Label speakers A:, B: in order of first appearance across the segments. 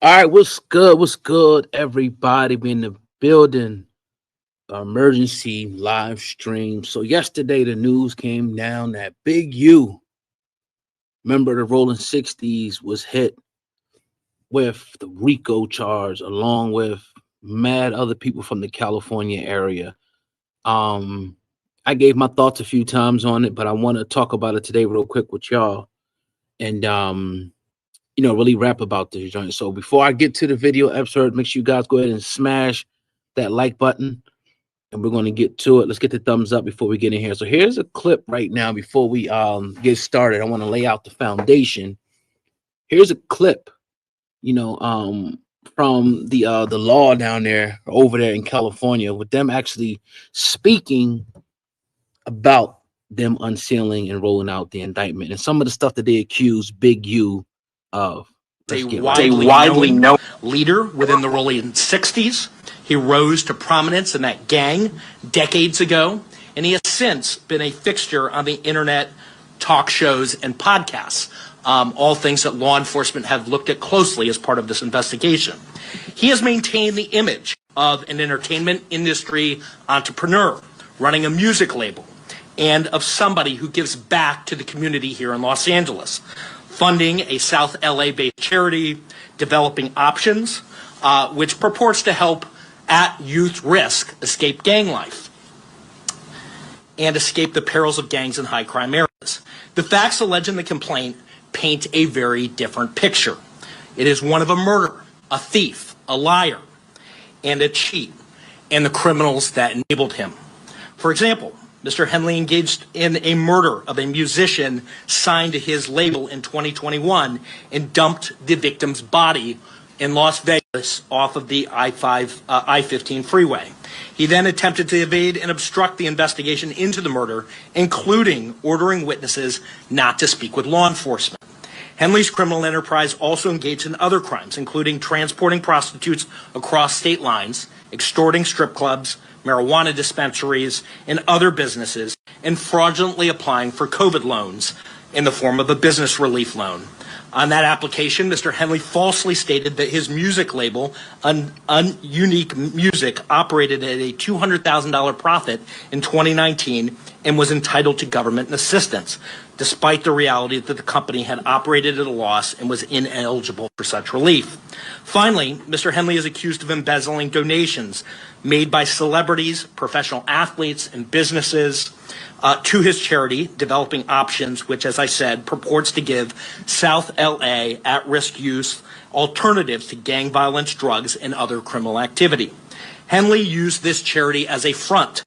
A: All right, what's good? What's good, everybody? We in the building. Emergency live stream. So yesterday, the news came down that Big U, member of the Rolling 60s, was hit with the RICO charge, along with mad other people from the California area. Um, I gave my thoughts a few times on it, but I want to talk about it today real quick with y'all, and really rap about this joint. So before I get to the video episode, make sure you guys go ahead and smash that like button, and we're going to get to it. Let's get the thumbs up before we get in here. So here's a clip right now before we get started. I want to lay out the foundation. Here's a clip, you know, from the law down there over there in California, with them actually speaking about them unsealing and rolling out the indictment and some of the stuff that they accuse Big U of.
B: A widely known leader within the Rollin 60s. He rose to prominence in that gang decades ago, and he has since been a fixture on the internet, talk shows, and podcasts, all things that law enforcement have looked at closely as part of this investigation. He has maintained the image of an entertainment industry entrepreneur running a music label, and of somebody who gives back to the community here in Los Angeles, funding a South LA-based charity, Developing Options, which purports to help at youth risk escape gang life and escape the perils of gangs in high crime areas. The facts alleged in the complaint paint a very different picture. It is one of a murderer, a thief, a liar, and a cheat, and the criminals that enabled him. For example, Mr. Henley engaged in a murder of a musician signed to his label in 2021 and dumped the victim's body in Las Vegas off of the I-15 freeway. He then attempted to evade and obstruct the investigation into the murder, including ordering witnesses not to speak with law enforcement. Henley's criminal enterprise also engaged in other crimes, including transporting prostitutes across state lines, extorting strip clubs, marijuana dispensaries, and other businesses, and fraudulently applying for COVID loans in the form of a business relief loan. On that application, Mr. Henley falsely stated that his music label, Unique Music, operated at a $200,000 profit in 2019 and was entitled to government assistance, despite the reality that the company had operated at a loss and was ineligible for such relief. Finally, Mr. Henley is accused of embezzling donations made by celebrities, professional athletes, and businesses to his charity, Developing Options, which, as I said, purports to give South LA at-risk youth alternatives to gang violence, drugs, and other criminal activity. Henley used this charity as a front.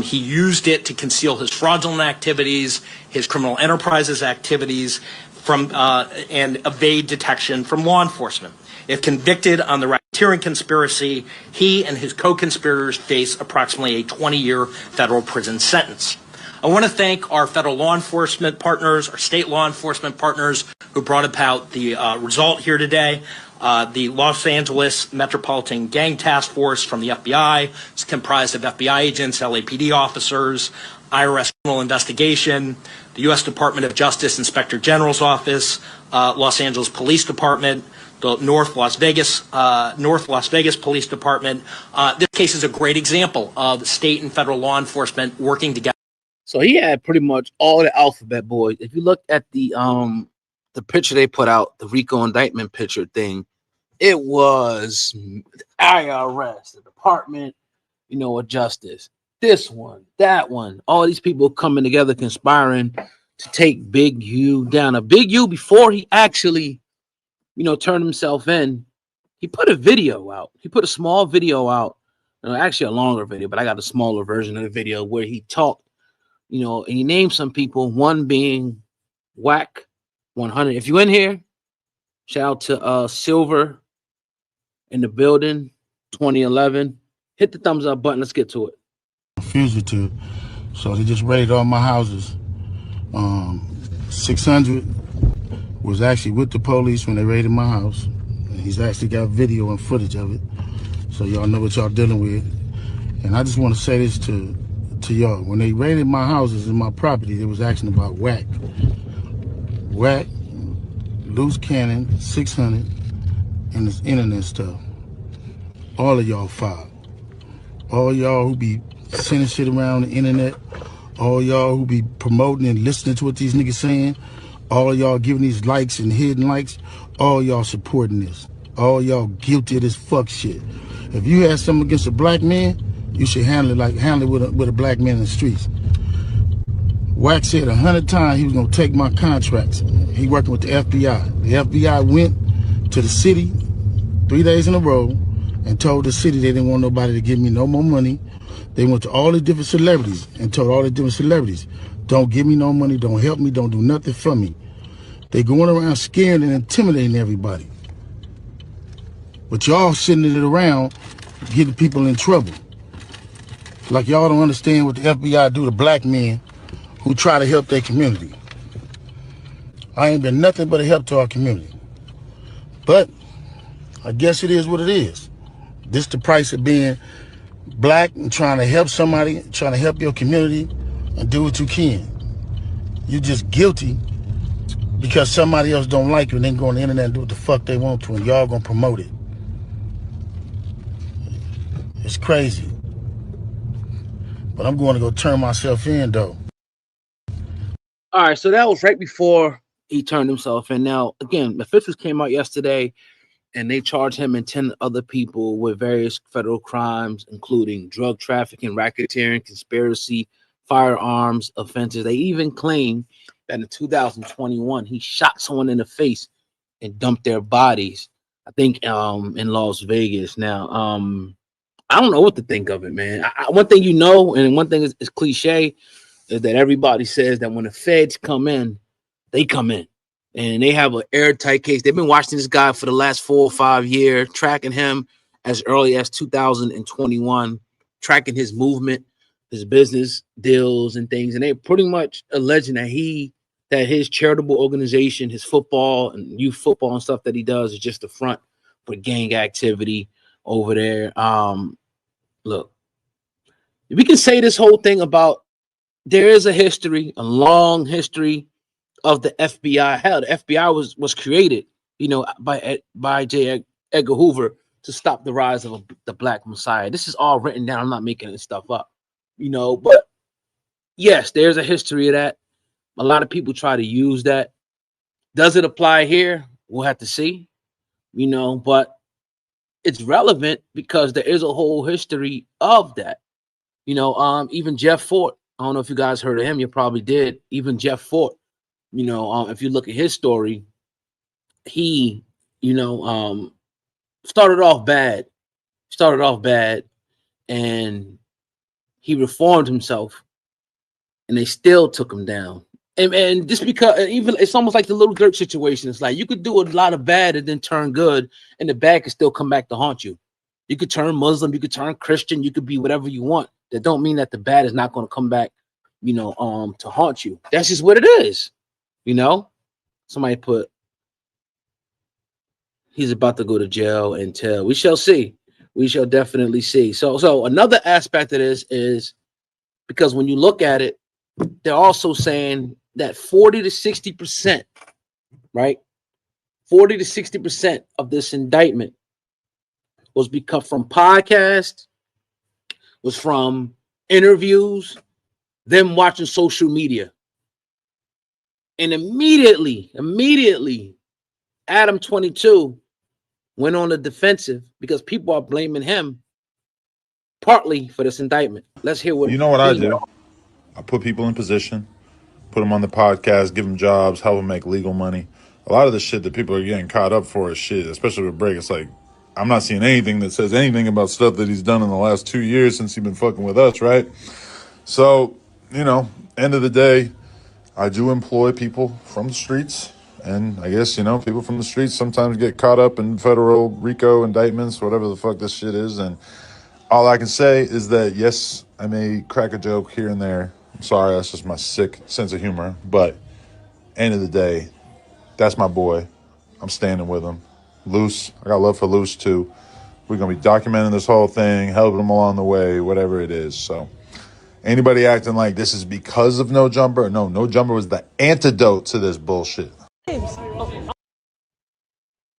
B: He used it to conceal his fraudulent activities, his criminal enterprises activities, and evade detection from law enforcement. If convicted on the racketeering conspiracy, he and his co-conspirators face approximately a 20-year federal prison sentence. I want to thank our federal law enforcement partners, our state law enforcement partners who brought about the result here today. The Los Angeles Metropolitan Gang Task Force from the FBI is comprised of FBI agents, LAPD officers, IRS criminal investigation, the U.S. Department of Justice Inspector General's Office, Los Angeles Police Department, the North Las Vegas Police Department. This case is a great example of state and federal law enforcement working together.
A: So he had pretty much all the alphabet boys. If you look at the picture they put out, the RICO indictment picture thing, it was IRS, the Department, of Justice. This one, that one, all these people coming together, conspiring to take Big U down. A Big U, before he actually, turned himself in, he put a video out. He put a small video out, actually a longer video, but I got a smaller version of the video where he talked, and he named some people, one being Whack 100. If you're in here, shout out to Silver in the building, 2011. Hit the thumbs up button. Let's get to it.
C: Fugitive. So they just raided all my houses. 600 was actually with the police when they raided my house. And he's actually got video and footage of it. So y'all know what y'all dealing with. And I just want to say this to y'all. When they raided my houses and my property, they was asking about Whack, loose cannon, 600, and this internet stuff. All of y'all filed. All y'all who be sending shit around the internet, all y'all who be promoting and listening to what these niggas saying, all y'all giving these likes and hidden likes, all y'all supporting this. All y'all guilty of this fuck shit. If you had something against a black man, you should handle it with a black man in the streets. Wax said 100 times he was gonna take my contracts. He working with the FBI. The FBI went to the city 3 days in a row and told the city they didn't want nobody to give me no more money. They went to all the different celebrities and told all the different celebrities, don't give me no money, don't help me, don't do nothing for me. They going around scaring and intimidating everybody. But y'all sitting it around getting people in trouble. Like y'all don't understand what the FBI do to black men who try to help their community. I ain't been nothing but a help to our community. But I guess it is what it is. This the price of being black and trying to help somebody, trying to help your community and do what you can. You're just guilty because somebody else don't like you and then go on the internet and do what the fuck they want to and y'all gonna promote it. It's crazy. But I'm going to go turn myself in though.
A: All right, so that was right before he turned himself in. Now, again, the officials came out yesterday and they charged him and 10 other people with various federal crimes, including drug trafficking, racketeering, conspiracy, firearms offenses. They even claim that in 2021, he shot someone in the face and dumped their bodies, I think, in Las Vegas. Now, I don't know what to think of it, man. One thing you know, and one thing is cliche, is that everybody says that when the feds come in, they come in. And they have an airtight case. They've been watching this guy for the last 4 or 5 years, tracking him as early as 2021, tracking his movement, his business deals and things. And they're pretty much alleging that his charitable organization, his football and youth football and stuff that he does is just a front for gang activity over there. Look, we can say this whole thing about there is a history, a long history of the FBI. Hell, the FBI was created, by J. Edgar Hoover to stop the rise of the Black Messiah. This is all written down. I'm not making this stuff up, But yes, there's a history of that. A lot of people try to use that. Does it apply here? We'll have to see, But it's relevant because there is a whole history of that. Even Jeff Fort. I don't know if you guys heard of him. You probably did. Even Jeff Fort. If you look at his story, he, started off bad, and he reformed himself, and they still took him down. And just because even it's almost like the Little Dirk situation. It's like you could do a lot of bad and then turn good, and the bad can still come back to haunt you. You could turn Muslim, you could turn Christian, you could be whatever you want. That don't mean that the bad is not going to come back, to haunt you. That's just what it is. Somebody put he's about to go to jail until we shall see. We shall definitely see. So another aspect of this is because when you look at it, they're also saying that 40 to 60%, right? 40 to 60% of this indictment was because from podcasts, was from interviews, them watching social media. And immediately, Adam 22 went on the defensive because people are blaming him partly for this indictment. Let's hear what
D: You know what I do? I put people in position, put them on the podcast, give them jobs, help them make legal money. A lot of the shit that people are getting caught up for is shit, especially with Break. It's like, I'm not seeing anything that says anything about stuff that he's done in the last 2 years since he's been fucking with us, right? So, end of the day, I do employ people from the streets. And I guess, people from the streets sometimes get caught up in federal RICO indictments, whatever the fuck this shit is. And all I can say is that, yes, I may crack a joke here and there. I'm sorry, that's just my sick sense of humor. But end of the day, that's my boy. I'm standing with him. Luce, I got love for Luce too. We're going to be documenting this whole thing, helping him along the way, whatever it is. So anybody acting like this is because of No Jumper? No, No Jumper was the antidote to this bullshit.
A: All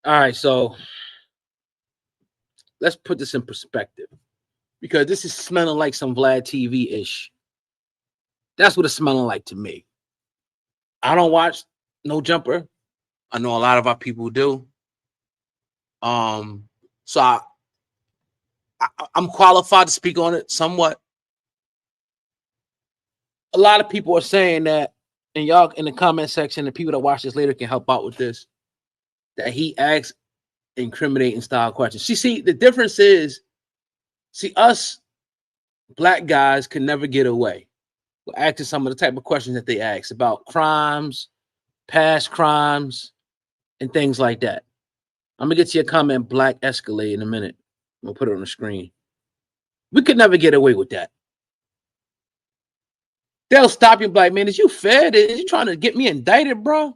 A: right, so let's put this in perspective, because this is smelling like some Vlad TV-ish. That's what it's smelling like to me. I don't watch No Jumper. I know a lot of our people do. So I'm qualified to speak on it somewhat. A lot of people are saying that, and y'all in the comment section, the people that watch this later can help out with this, that he asks incriminating style questions. See, the difference is, us black guys can never get away with asking some of the type of questions that they ask about crimes, past crimes, and things like that. I'm gonna get to your comment, Black Escalade, in a minute. I'm gonna put it on the screen. We could never get away with that. They'll stop you and be like, man, is you fed? Is you trying to get me indicted, bro?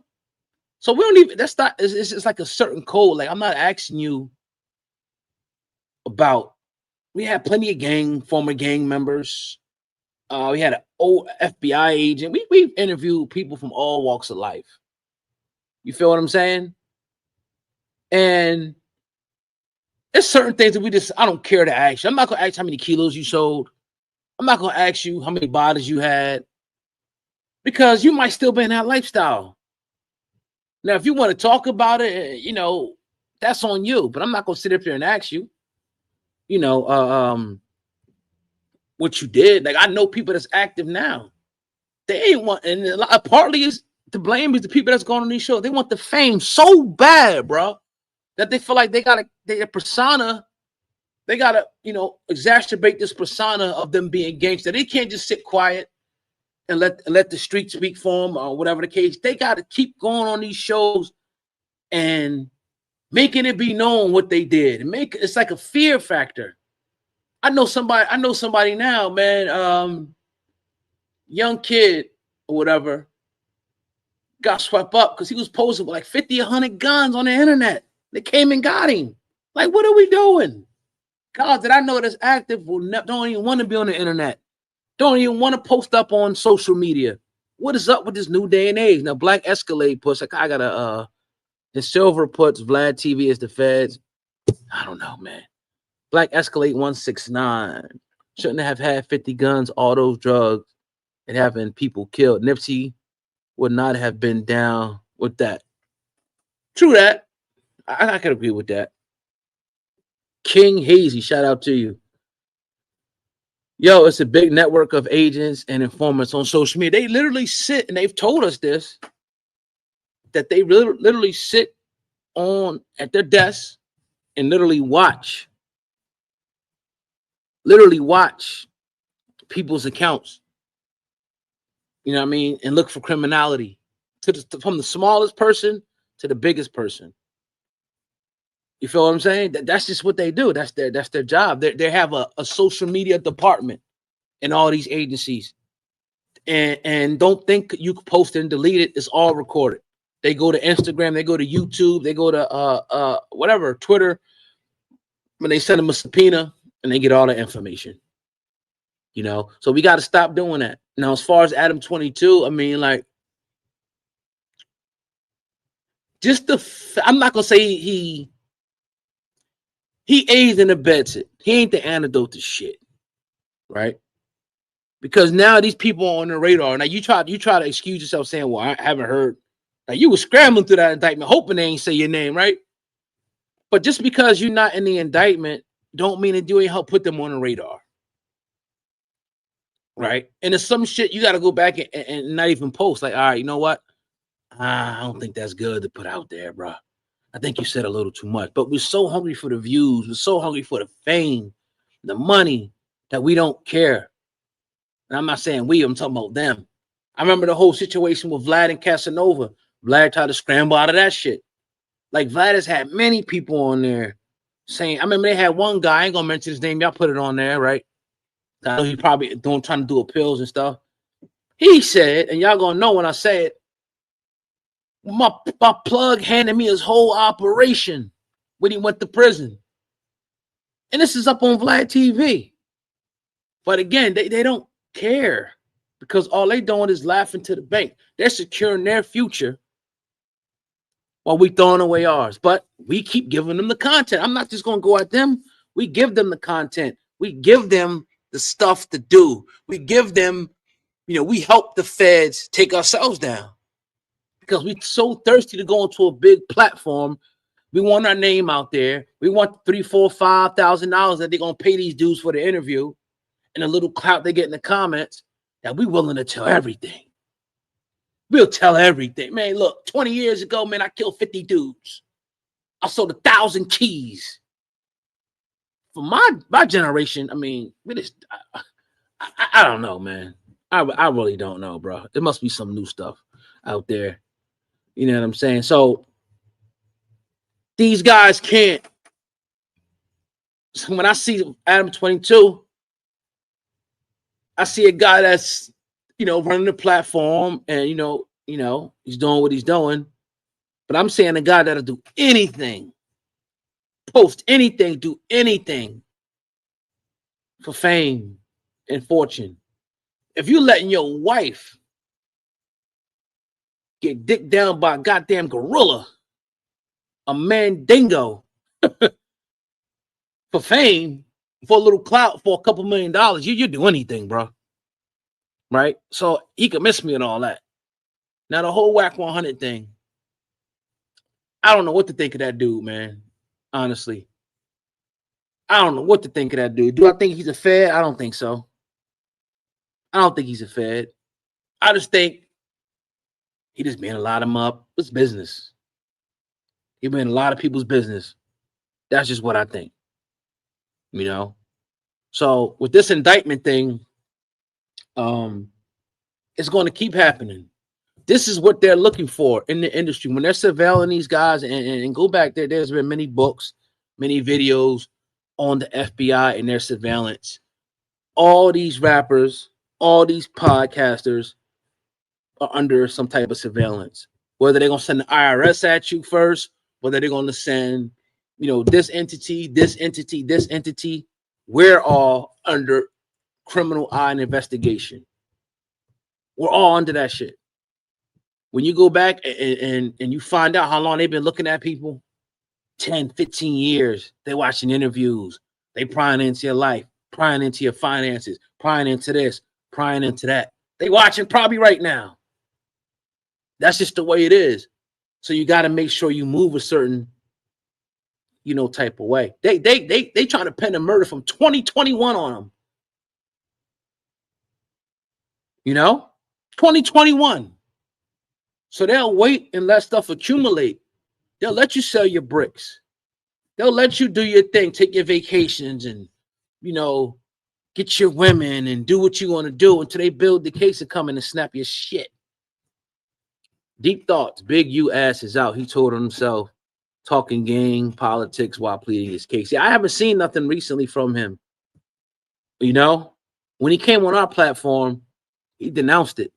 A: So we don't even, that's not, it's like a certain code. Like, I'm not asking you about, we had plenty of former gang members. We had an old FBI agent. We've interviewed people from all walks of life. You feel what I'm saying? And there's certain things that I don't care to ask you. I'm not going to ask how many kilos you sold. I'm not going to ask you how many bodies you had, because you might still be in that lifestyle. Now, if you want to talk about it, that's on you. But I'm not going to sit up here and ask you, what you did. Like, I know people that's active now. They ain't want, and partly is to blame is the people that's going on these shows. They want the fame so bad, bro, that they feel like they gotta, their persona, they gotta, exacerbate this persona of them being gangster. They can't just sit quiet and let the street speak for them or whatever the case. They gotta keep going on these shows and making it be known what they did. It's like a fear factor. I know somebody now, man. Young kid or whatever got swept up because he was posting with like 50, 100 guns on the internet. They came and got him. Like, what are we doing? Guys that I know that's active don't even want to be on the internet. Don't even want to post up on social media. What is up with this new day and age? Now, Black Escalade puts, like, I got and Silver puts Vlad TV as the feds. I don't know, man. Black Escalade 169. Shouldn't have had 50 guns, all those drugs, and having people killed. Nipsey would not have been down with that. True that. I can agree with that. King Hazy, shout out to you. Yo, it's a big network of agents and informants on social media. They literally sit, and they've told us this, that they literally sit at their desks and literally watch people's accounts. You know what I mean? And look for criminality from the smallest person to the biggest person. You feel what I'm saying? That's just what they do. That's their job. They have a social media department in all these agencies. And don't think you can post it and delete it. It's all recorded. They go to Instagram, they go to YouTube, they go to whatever, Twitter, when they send them a subpoena and they get all the information. So we got to stop doing that. Now, as far as Adam 22, I mean, like, I'm not gonna say he aids and abets it. He ain't the antidote to shit, right? Because now these people are on the radar. Now you try to excuse yourself saying, well, I haven't heard. Now you were scrambling through that indictment, hoping they ain't say your name, right? But just because you're not in the indictment, don't mean that you ain't help put them on the radar. Right. And there's some shit you got to go back and not even post. Like, all right, you know what? I don't think that's good to put out there, bro. I think you said a little too much. But we're so hungry for the views. We're so hungry for the fame, the money, that we don't care. And I'm not saying I'm talking about them. I remember the whole situation with Vlad and Casanova. Vlad tried to scramble out of that shit. Like, Vlad has had many people on there saying, I remember they had one guy, I ain't going to mention his name. Y'all put it on there, right? I know he probably trying to do appeals and stuff. He said, and y'all gonna know when I say it, my plug handed me his whole operation when he went to prison. And this is up on Vlad TV. But again, they don't care, because all they doing is laughing to the bank. They're securing their future while we throwing away ours. But we keep giving them the content. I'm not just gonna go at them. We give them the content. We give them the stuff to do. We give them, we help the feds take ourselves down because we're so thirsty to go into a big platform. We want our name out there. We want $3,000, $4,000, $5,000 that they're gonna pay these dudes for the interview, and a little clout they get in the comments that we willing to tell everything. We'll tell everything, man. Look, 20 years ago, man, I killed 50 dudes. I sold 1,000 keys. For my generation, I mean, I don't know, man. I really don't know, bro. There must be some new stuff out there. You know what I'm saying? So these guys can't. So when I see Adam 22, I see a guy that's, running the platform and, he's doing what he's doing. But I'm saying a guy that'll do anything, post anything, do anything for fame and fortune. If you're letting your wife get dicked down by a goddamn gorilla, a mandingo, for fame, for a little clout, for a couple $1 million, you do anything, bro. Right? So he could miss me and all that. Now the whole whack 100 thing, I don't know what to think of that dude, man. Honestly, I don't know what to think of that dude. Do I think he's a fed? I don't think so. I don't think he's a fed. I just think he just being a lot of them up. It's business. He been in a lot of people's business. That's just what I think. So with this indictment thing, it's going to keep happening. This is what they're looking for in the industry when they're surveilling these guys. And go back there. There's been many books, many videos on the FBI and their surveillance. All these rappers, all these podcasters are under some type of surveillance. Whether they're going to send the IRS at you first, whether they're going to send, this entity, this entity, this entity, we're all under criminal eye and investigation. We're all under that shit. When you go back and you find out how long they've been looking at people, 10, 15 years, they're watching interviews, they prying into your life, prying into your finances, prying into this, prying into that. They watching probably right now. That's just the way it is. So you got to make sure you move a certain, type of way. They trying to pin a murder from 2021 on them. 2021. So they'll wait and let stuff accumulate. They'll let you sell your bricks. They'll let you do your thing, take your vacations and, get your women and do what you want to do until they build the case and come in and snap your shit. Deep thoughts. Big U ass is out. He told himself, talking gang politics while pleading his case. Yeah, I haven't seen nothing recently from him. When he came on our platform, he denounced it.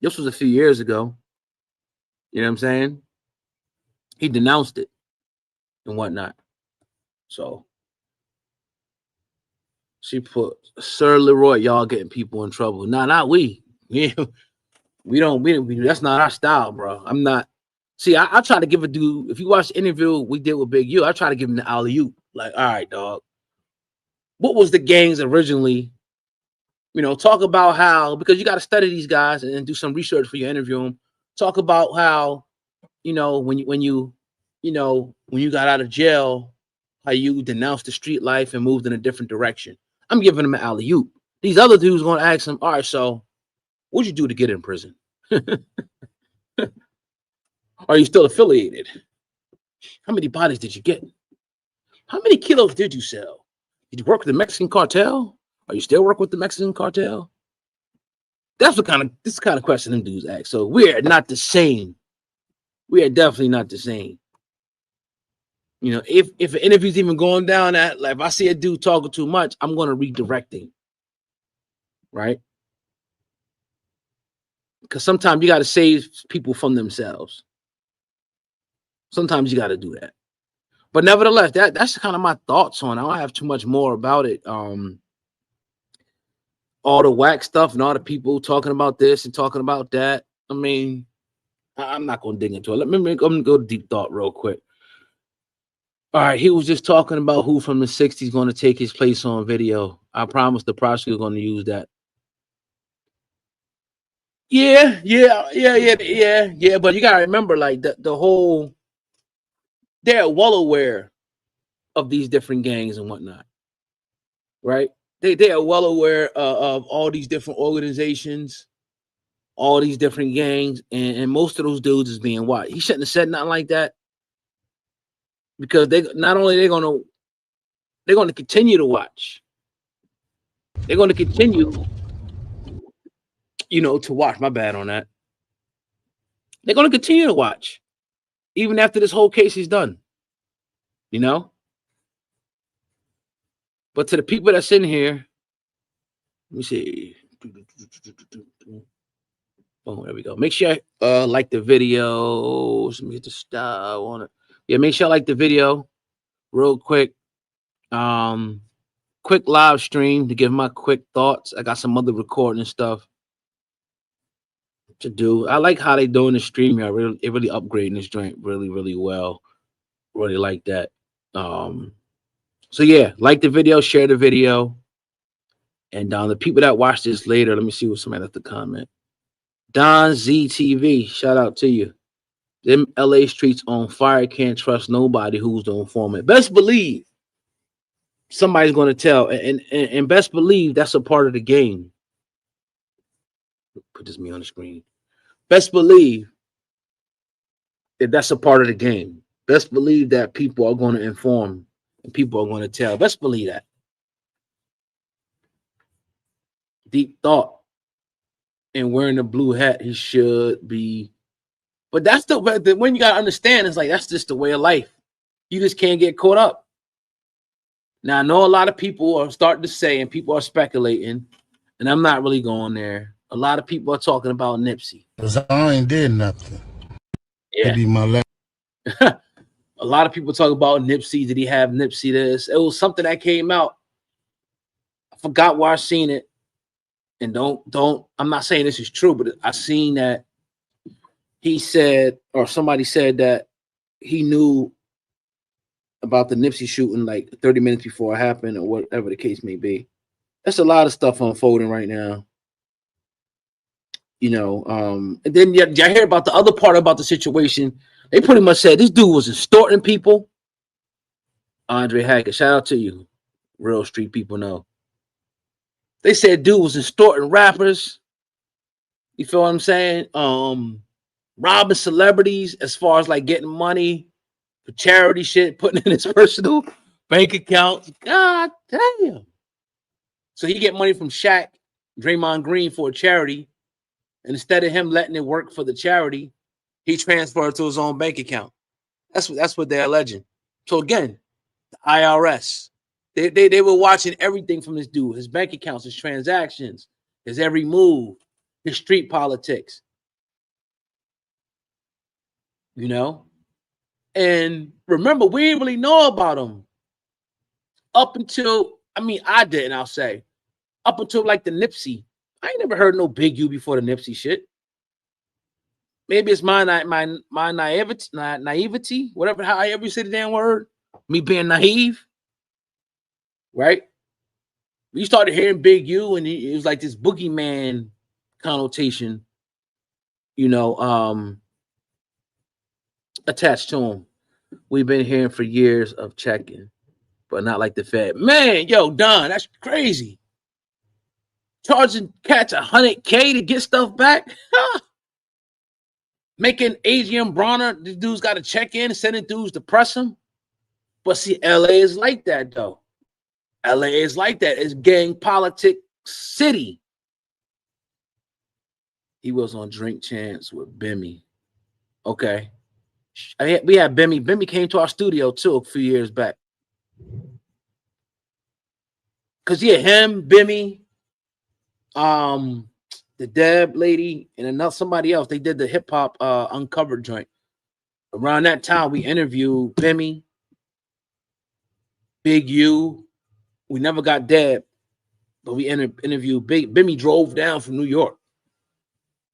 A: This was a few years ago. You know what I'm saying? He denounced it and whatnot. So she put, Sir Leroy, y'all getting people in trouble. Nah, not we. We don't, that's not our style, bro. I'm not. See, I try to give a dude, if you watch the interview we did with Big U, I try to give him the alley-oop. Like, all right, dog. What was the gangs originally? Talk about how, because you got to study these guys and do some research for your interview. Talk about how, when you got out of jail, how you denounced the street life and moved in a different direction. I'm giving him an alley-oop. These other dudes going to ask him, all right, so what'd you do to get in prison? Are you still affiliated? How many bodies did you get? How many kilos did you sell? Did you work with the Mexican cartel? Are you still working with the Mexican cartel? This is the kind of question them dudes ask. So we are not the same. We are definitely not the same. If an interview's even going down that, like if I see a dude talking too much, I'm going to redirect him. Right? Because sometimes you got to save people from themselves. Sometimes you got to do that. But nevertheless, that's kind of my thoughts on it. I don't have too much more about it. All the whack stuff and all the people talking about this and talking about that. I mean, I'm not going to dig into it. Let me go to deep thought real quick. All right, he was just talking about who from the 60s going to take his place on video. I promise the prosecutor going to use that. Yeah. But you gotta remember, like the whole, they're well aware of these different gangs and whatnot, right? They are well aware of all these different organizations, all these different gangs, and most of those dudes is being watched. He shouldn't have said nothing like that, because they not only they're gonna continue to watch, they're gonna continue, to watch. My bad on that. They're gonna continue to watch even after this whole case is done, you know. But to the people that's in here, let me see. Oh, there we go. Make sure like the video. Let me hit the style on it. Yeah, make sure I like the video real quick. Quick live stream to give my quick thoughts. I got some other recording stuff to do. I like how they doing the stream here. It really upgrading this joint really, really well. Really like that. So yeah, like the video, share the video. And the people that watch this later, let me see what somebody left the comment. Don ZTV, shout out to you. Them LA streets on fire, can't trust nobody who's the informant. Best believe somebody's going to tell, and best believe that's a part of the game. Put this me on the screen. Best believe that that's a part of the game. Best believe that people are going to inform and people are going to tell. Best believe that. Deep thought. And wearing the blue hat, he should be. But that's when you got to understand, it's like that's just the way of life. You just can't get caught up. Now, I know a lot of people are starting to say, and people are speculating, and I'm not really going there. A lot of people are talking about Nipsey.
C: Because I ain't did nothing.
A: Yeah.
C: Maybe my last.
A: A lot of people talk about Nipsey. Did he have Nipsey this? It was something that came out. I forgot where I seen it. And don't, I'm not saying this is true, but I seen that he said, or somebody said that he knew about the Nipsey shooting like 30 minutes before it happened, or whatever the case may be. That's a lot of stuff unfolding right now. And then y'all hear about the other part about the situation. They pretty much said this dude was extorting people. Andre Hackett, shout out to you. Real street people know. They said dude was extorting rappers. You feel what I'm saying? Robbing celebrities as far as like getting money for charity shit, putting in his personal bank accounts. God damn. So he get money from Shaq, Draymond Green for a charity. And instead of him letting it work for the charity, he transferred to his own bank account. That's what they're alleging. So again, the IRS, they were watching everything from this dude, his bank accounts, his transactions, his every move, his street politics. And remember, we didn't really know about him up until, I didn't, I'll say, up until like the Nipsey. I ain't never heard no Big U before the Nipsey shit. Maybe it's my naivety, whatever, however you say the damn word, me being naive, right? We started hearing Big U, and it was like this boogeyman connotation, attached to him. We've been hearing for years of checking, but not like the Fed. Man, yo, Don, that's crazy. Charging cats $100K to get stuff back. Making Adrian Bronner, the dude's got to check in, sending dudes to press him. But see, LA is like that, though. LA is like that. It's gang politic city. He was on Drink Chance with Bimmy. Okay. We had Bimmy. Bimmy came to our studio, too, a few years back. Because, yeah, him, Bimmy, the Deb lady, and somebody else, they did the hip-hop Uncovered joint. Around that time, we interviewed Bimmy, Big U. We never got Deb, but we interviewed Bimmy drove down from New York.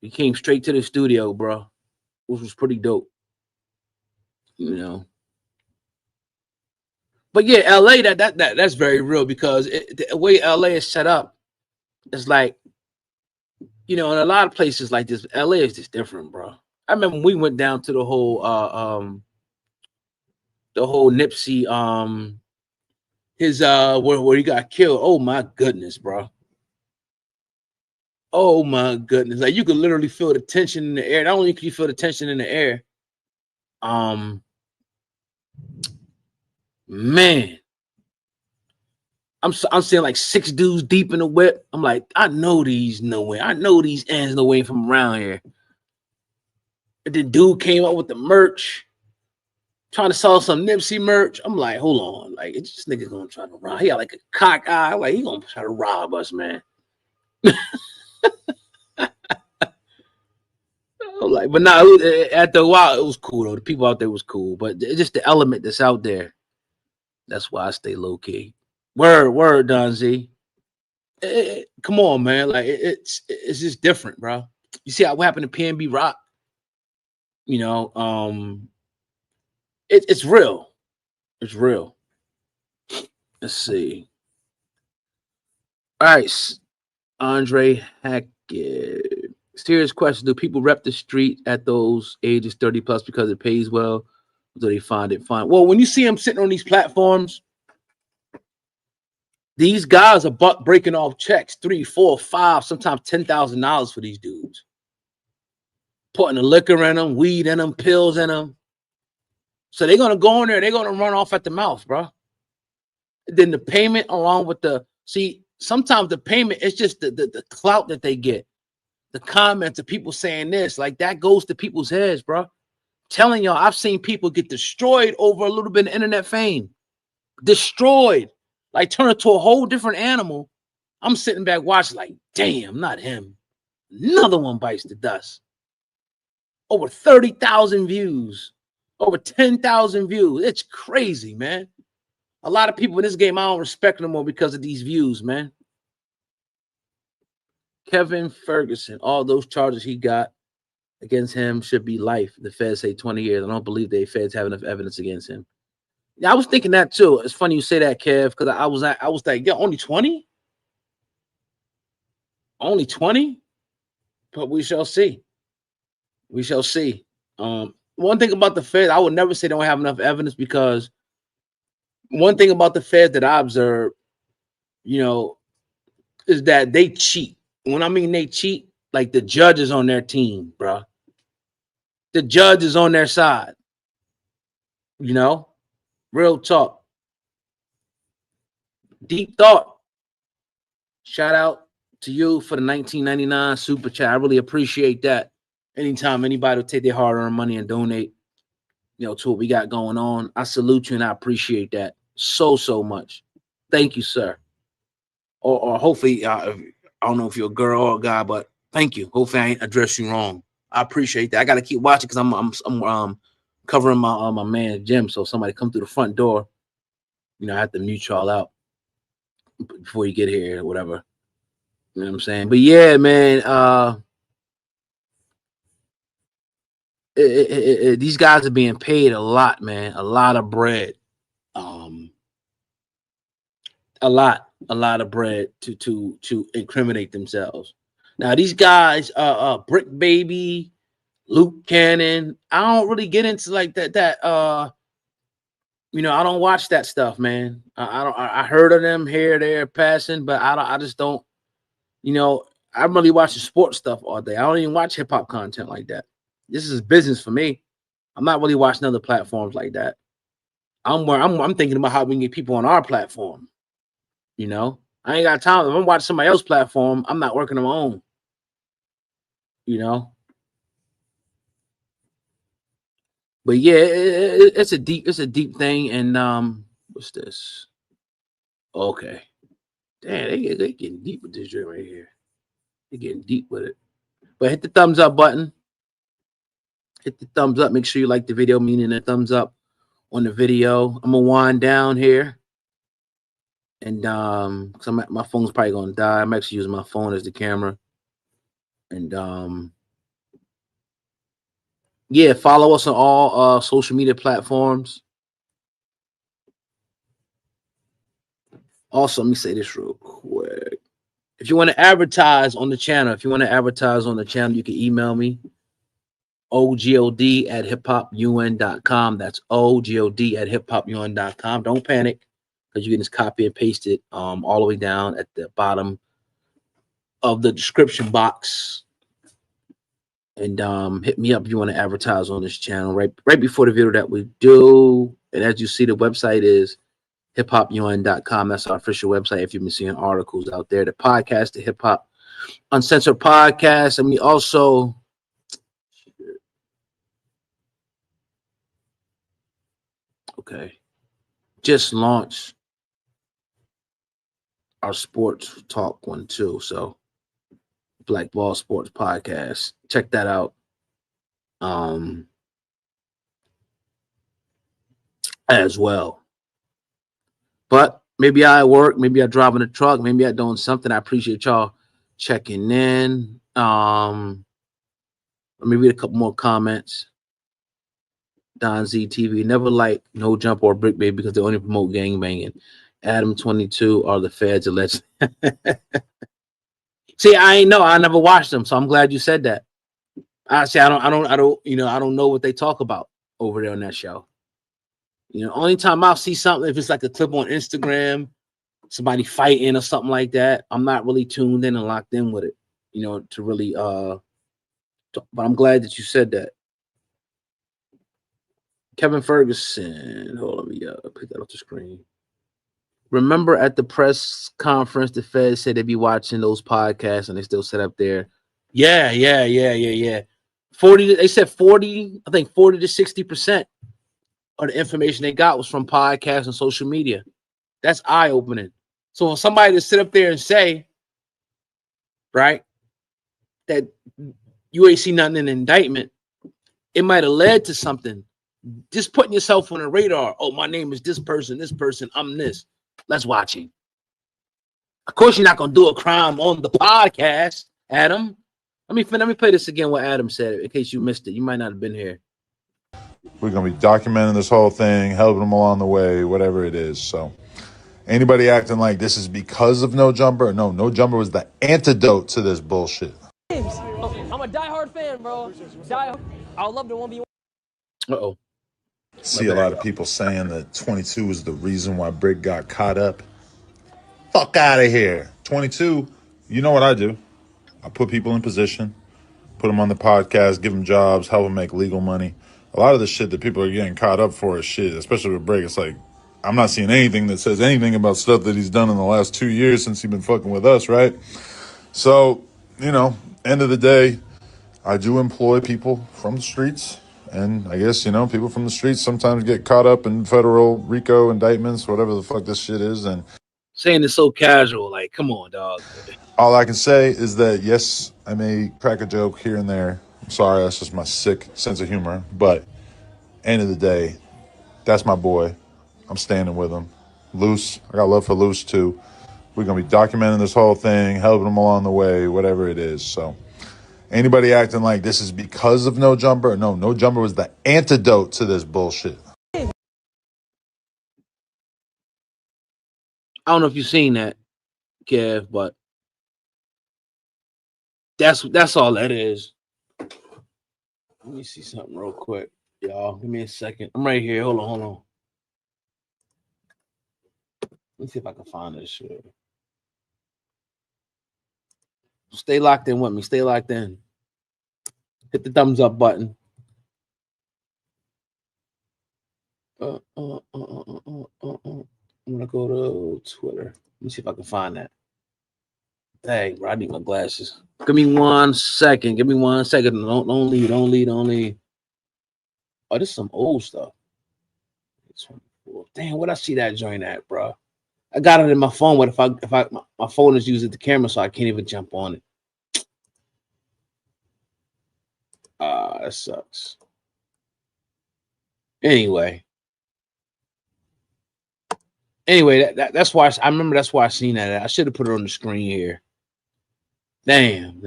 A: He came straight to the studio, bro, which was pretty dope. But yeah, LA, that's very real because the way LA is set up, it's like, in a lot of places like this, LA is just different, bro. I remember when we went down to the whole Nipsey his where he got killed. Oh my goodness, bro. Oh my goodness. Like you could literally feel the tension in the air. Not only could you feel the tension in the air, man, I'm seeing like 6 dudes deep in the whip. I'm like, I know these nowhere. I know these ends no way from around here. And the dude came up with the merch, trying to sell some Nipsey merch. I'm like, hold on, like this nigga gonna try to rob. He got like a cock eye, like he gonna try to rob us, man. I'm like, but nah, after a while, it was cool though. The people out there was cool, but it's just the element that's out there. That's why I stay low key. Word, Don Z. Come on, man. Like it's just different, bro. You see what happened to PNB Rock? It's real. It's real. Let's see. All right, Andre Hackett. Serious question: do people rep the street at those ages 30 plus because it pays well? Or do they find it fine? Well, when you see them sitting on these platforms, these guys are breaking off checks, 3, 4, 5, sometimes $10,000 for these dudes. Putting the liquor in them, weed in them, pills in them. So they're gonna go in there, they're gonna run off at the mouth, bro. Then the payment along with sometimes the payment is just the clout that they get. The comments of people saying this, like that goes to people's heads, bro. Telling y'all, I've seen people get destroyed over a little bit of internet fame. Destroyed. Like turn into a whole different animal. I'm sitting back watching, like, damn, not him. Another one bites the dust. Over 30,000 views. Over 10,000 views. It's crazy, man. A lot of people in this game, I don't respect no more because of these views, man. Kevin Ferguson, all those charges he got against him should be life. The feds say 20 years. I don't believe the feds have enough evidence against him. Yeah, I was thinking that too. It's funny you say that, Kev, because I was like, yeah, only 20? Only 20? But we shall see. We shall see. One thing about the Fed, I would never say they don't have enough evidence because one thing about the Fed that I observe, is that they cheat. When I mean they cheat, like the judge is on their team, bro. The judge is on their side. Real talk. Deep thought. Shout out to you for the 1999 super chat. I really appreciate that. Anytime anybody will take their hard-earned money and donate, to what we got going on, I salute you and I appreciate that so much. Thank you, sir. Or hopefully, I don't know if you're a girl or a guy, but thank you. Hopefully, I ain't addressed you wrong. I appreciate that. I got to keep watching because I'm covering my man's gym. So if somebody come through the front door, I have to mute y'all out before you get here or whatever. You know what I'm saying? But yeah, man, these guys are being paid a lot, man. A lot of bread. A lot of bread to incriminate themselves. Now these guys, Brick Baby, Luke Cannon, I don't really get into like that. I don't watch that stuff, man. I heard of them here, there, passing, but I just don't. I'm really watching sports stuff all day. I don't even watch hip hop content like that. This is business for me. I'm not really watching other platforms like that. I'm thinking about how we can get people on our platform. I ain't got time. If I'm watching somebody else's platform, I'm not working on my own. But yeah, it's a deep thing. And what's this? Okay, damn, they getting deep with this joint right here. They're getting deep with it. But hit the thumbs up button. Hit the thumbs up. Make sure you like the video, meaning a thumbs up on the video. I'm gonna wind down here. And because my phone's probably gonna die. I'm actually using my phone as the camera. And yeah, follow us on all social media platforms. Also, let me say this real quick. If you want to advertise on the channel, you can email me, ogod@hiphopun.com. That's ogod@hiphopun.com. Don't panic, because you can just copy and paste it all the way down at the bottom of the description box. And hit me up if you want to advertise on this channel right before the video that we do. And as you see, the website is hiphopun.com. That's our official website. If you've been seeing articles out there, the podcast, the Hip Hop Uncensored Podcast. And we also just launched our sports talk one too. So Black Ball Sports Podcast. Check that out. As well. But maybe I work, maybe I driving a truck, maybe I doing something. I appreciate y'all checking in. Let me read a couple more comments. Don Z TV, never like No Jump or Brick Baby because they only promote gang banging. Adam 22 are the feds alleged. See, I never watched them, so I'm glad you said that. I don't know what they talk about over there on that show. Only time I'll see something if it's like a clip on Instagram, somebody fighting or something like that. I'm not really tuned in and locked in with it, to really but I'm glad that you said that. Kevin Ferguson, hold on, let me pick that off the screen. Remember at the press conference, the Fed said they'd be watching those podcasts and they still sit up there. Yeah. 40, they said 40, I think 40 to 60% of the information they got was from podcasts and social media. That's eye-opening. So for somebody to sit up there and say, right, that you ain't seen nothing in the indictment, it might have led to something. Just putting yourself on the radar. Oh, my name is this person, I'm this. Let's watch him. Of course, you're not gonna do a crime on the podcast, Adam. Let me play this again. What Adam said, in case you missed it. You might not have been here.
D: We're going to be documenting this whole thing, helping them along the way, whatever it is. So anybody acting like this is because of No Jumper? No, No Jumper was the antidote to this bullshit.
E: I'm a diehard fan, bro. I would love to 1v1.
A: Uh-oh.
D: See a lot of people saying that 22 is the reason why Brick got caught up. Fuck out of here. 22, you know what I do? I put people in position, put them on the podcast, give them jobs, help them make legal money. A lot of the shit that people are getting caught up for is shit, especially with Brick. It's like, I'm not seeing anything that says anything about stuff that he's done in the last 2 years since he's been fucking with us, right? So, end of the day, I do employ people from the streets. And I guess, people from the streets sometimes get caught up in federal RICO indictments, whatever the fuck this shit is. And
A: saying it so casual, like, come on, dog.
D: all I can say is that, yes, I may crack a joke here and there. I'm sorry, that's just my sick sense of humor. But end of the day, that's my boy. I'm standing with him. Loose, I got love for Loose too. We're going to be documenting this whole thing, helping him along the way, whatever it is. So anybody acting like this is because of No Jumper? No, No Jumper was the antidote to this bullshit.
A: I don't know if you've seen that, Kev, but that's all that is. Let me see something real quick, y'all. Give me a second. I'm right here. Hold on. Let me see if I can find this shit. Stay locked in with me. Stay locked in. Hit the thumbs up button. I'm gonna go to Twitter. Let me see if I can find that. Dang, bro, I need my glasses. Give me 1 second. Don't leave. Oh, this is some old stuff. Damn, what I see that joint at, bro? I got it in my phone, but if my phone is using the camera, so I can't even jump on it. That sucks. Anyway, that's why I remember. That's why I seen that. I should have put it on the screen here. Damn.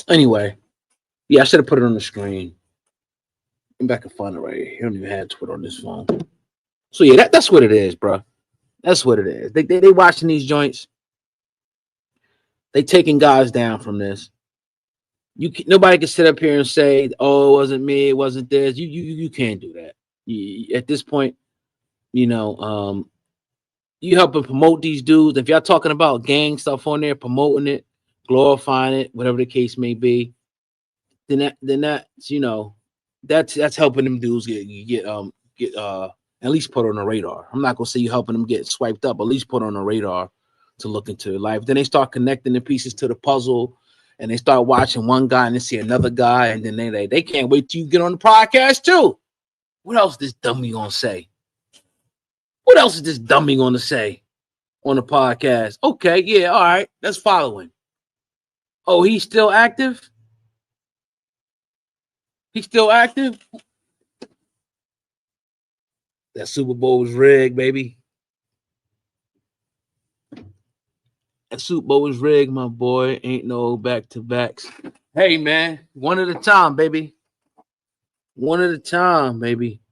A: Anyway, yeah, I should have put it on the screen. I'm back and find it right here. He don't even have Twitter on this phone. So yeah, that's what it is, bro. That's what it is. They watching these joints. They taking guys down from this. Nobody can sit up here and say, "Oh, it wasn't me. It wasn't this." You can't do that. At this point, you know, you helping promote these dudes. If y'all talking about gang stuff on there, promoting it, glorifying it, whatever the case may be, then that's that's helping them dudes get at least put on the radar. I'm not gonna say you helping them get swiped up, at least put on the radar to look into their life. Then they start connecting the pieces to the puzzle, and they start watching one guy and they see another guy, and then they can't wait till you get on the podcast too. What else is this dummy gonna say? What else is this dummy gonna say on the podcast? Okay, yeah, all right, let's follow him. Oh, he's still active? He's still active? That Super Bowl was rigged, baby. That Super Bowl was rigged, my boy. Ain't no back-to-backs. Hey, man, one at a time, baby. One at a time, baby.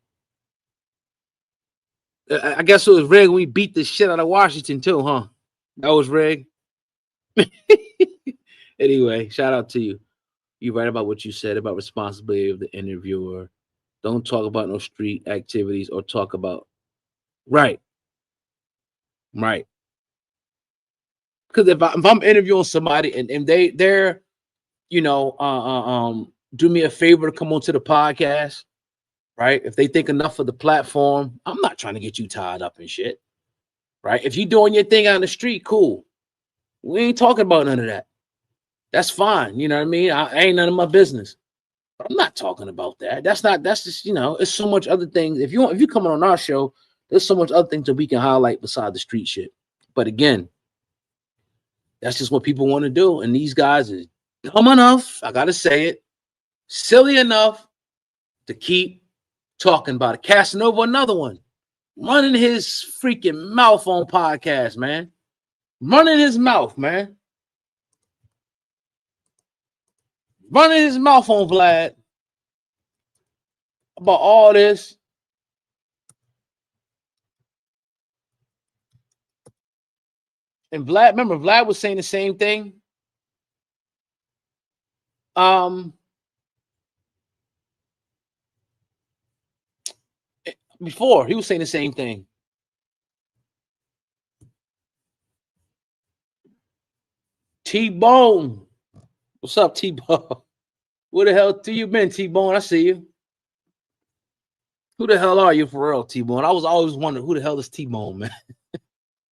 A: I guess it was rigged when we beat the shit out of Washington, too, huh? That was rigged. Anyway, shout out to you. You're right about what you said about responsibility of the interviewer. Don't talk about no street activities or talk about right. Because if I'm interviewing somebody and they're do me a favor to come onto the podcast, right? If they think enough of the platform, I'm not trying to get you tied up and shit, right? If you doing your thing on the street, cool. We ain't talking about none of that. That's fine. You know what I mean? I ain't none of my business. I'm not talking about that. That's just, it's so much other things. If you come on our show, there's so much other things that we can highlight beside the street shit. But again, that's just what people want to do. And these guys is dumb enough, I gotta say it, silly enough to keep talking about it. Casanova, another one, running his freaking mouth on podcast, man. Running his mouth, man. Running his mouth on Vlad about all this. And Vlad was saying the same thing. Before he was saying the same thing. T-Bone. What's up, T-Bone? Where the hell you been, T-Bone? I see you. Who the hell are you for real, T-Bone? I was always wondering who the hell is T-Bone, man.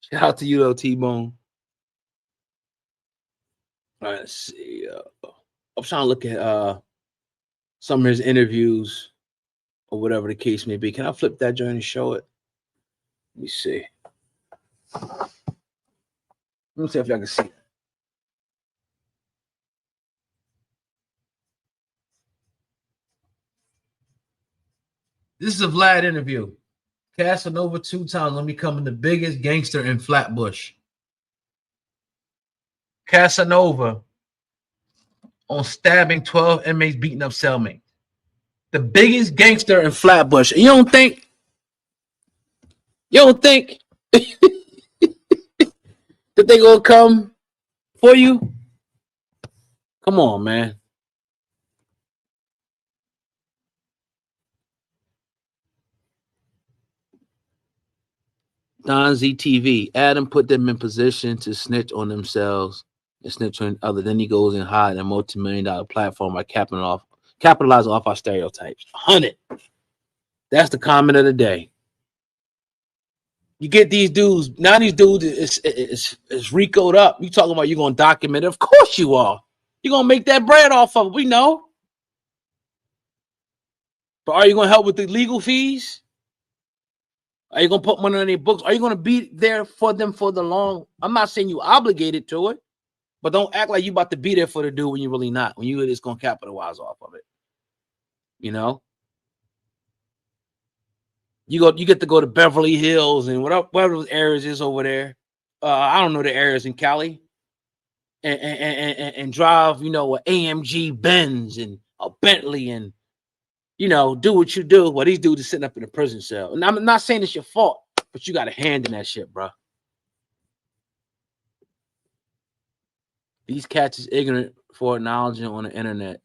A: Shout out to you, though, T-Bone. All right, let's see. I'm trying to look at some of his interviews or whatever the case may be. Can I flip that joint and show it? Let me see. Let me see if y'all can see it. This is a Vlad interview. Casanova 2 times. Let me become the biggest gangster in Flatbush. Casanova on stabbing 12 inmates, beating up cellmates. The biggest gangster in Flatbush. You don't think that they gonna come for you? Come on, man. Don ZTV. Adam put them in position to snitch on themselves and snitch on other. Then he goes and hide a multi-million-dollar platform by capitalizing off our stereotypes. 100. That's the comment of the day. You get these dudes. Now these dudes is RICO'd up. You talking about you're gonna document it? Of course you are. You're gonna make that bread off of it. We know. But are you gonna help with the legal fees? Are you gonna put money on their books? Are you gonna be there for them for the long? I'm not saying you obligated to it, but don't act like you about to be there for the dude when you're really not. When you just gonna capitalize off of it. You know? You get to go to Beverly Hills and whatever those areas is over there. I don't know the areas in Cali. And drive, an AMG Benz and a Bentley and do what you do while these dudes are sitting up in a prison cell. And I'm not saying it's your fault. but you got a hand in that shit, bro. These cats is ignorant for acknowledging on the internet.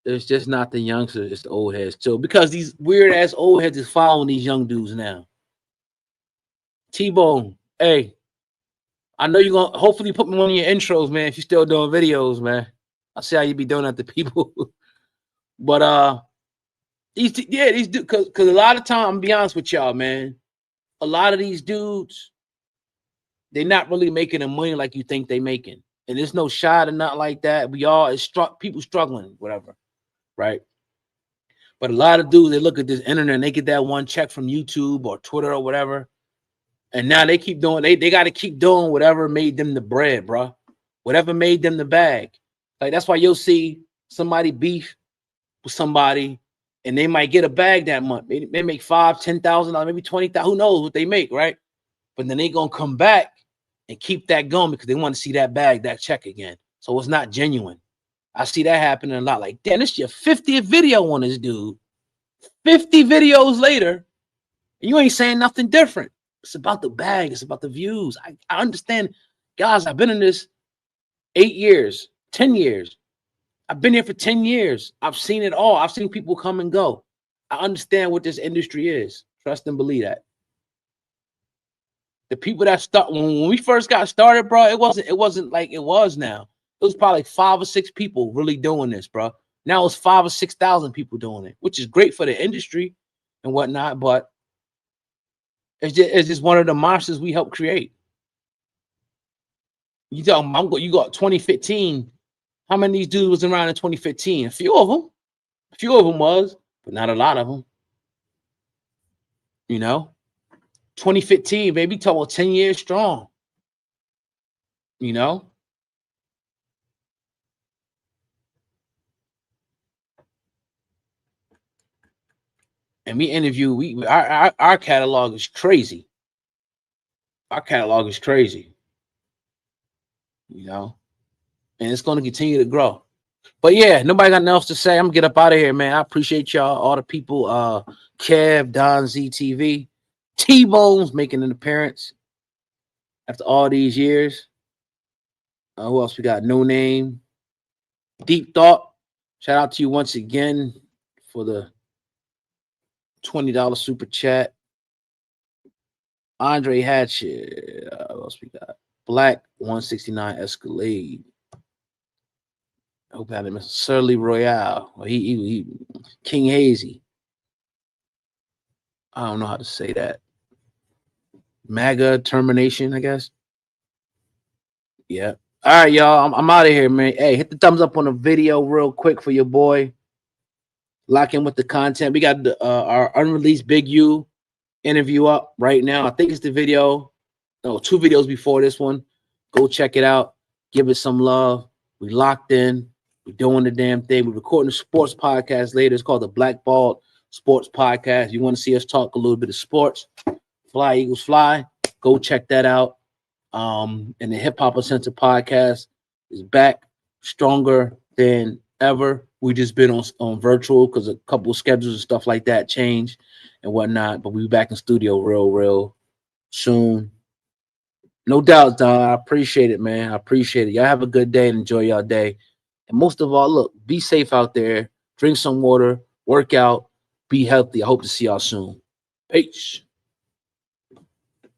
A: It's just not the youngsters, it's the old heads too. Because these weird ass old heads is following these young dudes now. T-Bone, hey, I know you're gonna hopefully put me one of your intros, man. If you're still doing videos, man. I see how you be doing that to people. But these dudes, because a lot of time, I'm gonna be honest with y'all, man. A lot of these dudes, they're not really making the money like you think they making. And there's no shot or nothing like that. We all people struggling, whatever, right? But a lot of dudes, they look at this internet and they get that one check from YouTube or Twitter or whatever. And now they keep doing, they got to keep doing whatever made them the bread, bro. Whatever made them the bag. Like, that's why you'll see somebody beef with somebody and they might get a bag that month. They make $5,000, $10,000, maybe $20,000. Who knows what they make, right? But then they going to come back and keep that going because they want to see that bag, that check again. So it's not genuine. I see that happening a lot. Like, damn, this is your 50th video on this dude. 50 videos later, and you ain't saying nothing different. It's about the bag. It's about the views. I understand. Guys, I've been in this 8 years, 10 years. I've been here for 10 years. I've seen it all. I've seen people come and go. I understand what this industry is. Trust and believe that. The people that start when we first got started, bro, it wasn't like it was now. It was probably 5 or 6 people really doing this, bro. Now it's 5,000 or 6,000 people doing it, which is great for the industry and whatnot. But it's just one of the monsters we helped create. You got 2015. How many of these dudes was around in 2015? A few of them. A few of them was, but not a lot of them. You know, 2015, baby, talk about 10 years strong. You know. And we interview, our catalog is crazy. Our catalog is crazy. You know, and it's going to continue to grow. But yeah, nobody got nothing else to say. I'm gonna get up out of here, man. I appreciate y'all, all the people. Kev, Don ZTV, T-Bones making an appearance after all these years. Who else we got? No Name, Deep Thought. Shout out to you once again for the $20 super chat. Andre Hatchet. What else we got? Black 169 Escalade. I hope I had Mr. Surly Royale. He King Hazy. I don't know how to say that. MAGA termination, I guess. Yeah. All right, y'all. I'm out of here, man. Hey, hit the thumbs up on the video real quick for your boy. Lock in with the content. We got our unreleased Big U interview up right now. I think it's the video. No, 2 videos before this one. Go check it out. Give it some love. We locked in. We're doing the damn thing. We're recording a sports podcast later. It's called the Blackballed Sports Podcast. If you want to see us talk a little bit of sports, Fly Eagles Fly, go check that out. And the Hip Hop Center podcast is back stronger than ever. We just been on virtual because a couple of schedules and stuff like that changed and whatnot. But we'll be back in studio real soon. No doubt, dog. I appreciate it, man. I appreciate it. Y'all have a good day and enjoy y'all day. And most of all, look, be safe out there. Drink some water, work out, be healthy. I hope to see y'all soon. Peace.